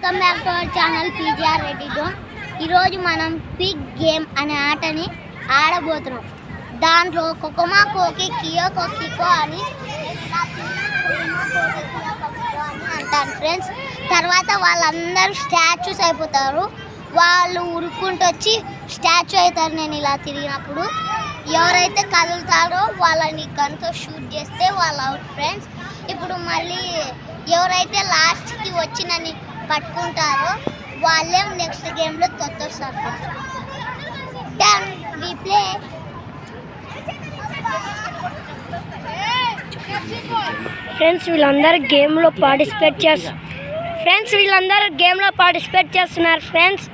Welcome back to our channel PGR Reddy Dhone. ఈరోజు మనం Pig game అనే ఆటని ఆడబోతున్నాం. దాంట్లో కొకోమా కోకి కియో కోకికో అని అంటారు ఫ్రెండ్స్. తర్వాత వాళ్ళందరూ స్టాచ్యూస్ అయిపోతారు. వాళ్ళు ఉరుక్కుంటూ వచ్చి స్టాచ్యూ అవుతారు. నేను ఇలా తిరిగినప్పుడు ఎవరైతే కదులుతారో వాళ్ళని గన్తో షూట్ చేస్తే వాళ్ళు అవుట్ ఫ్రెండ్స్. ఇప్పుడు మళ్ళీ ఎవరైతే లాస్ట్కి వచ్చి నన్ను పట్టుకుంటారో వాళ్ళే నెక్స్ట్ గేమ్లో తొత్తొస్తారు. We play. ఫ్రెండ్స్ వీళ్ళందరూ గేమ్లో పార్టిసిపేట్ చేస్తున్నారు friends.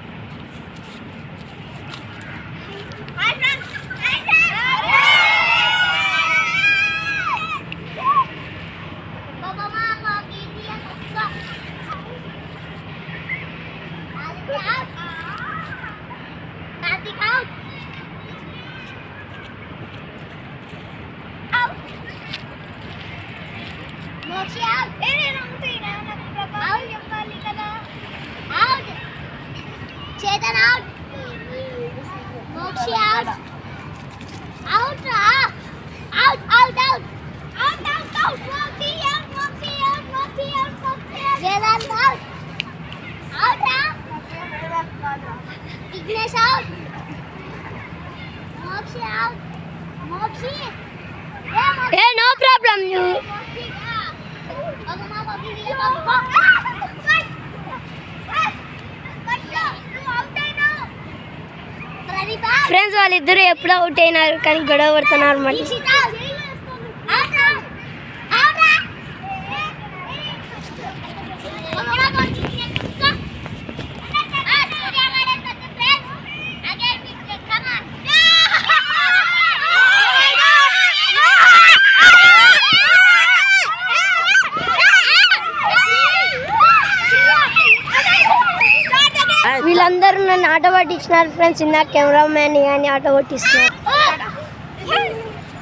Chetan out. Moxie out. Out. Out. Moxie out. Chetan out. Out. Ignesh out. Moxie out. Moxie. Hey, no problem. You. Friends వాళ్ళిద్దరూ ఎప్పుడు అవుట్ అయినారు కానీ గొడవ పడుతున్నారు. మళ్ళీ వీళ్ళందరూ నన్ను ఆట పట్టించినారు ఫ్రెండ్స్. ఇందా కెమెరామ్యాన్ కానీ ఆట పట్టిస్తున్నారు.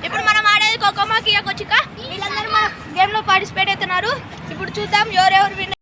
ఇప్పుడు మనం ఆడేది కొకోమా కియో కోకికో. వీళ్ళందరూ మన గేమ్లో పార్టిసిపేట్ అవుతున్నారు. ఇప్పుడు చూద్దాం ఎవరెవరు విన్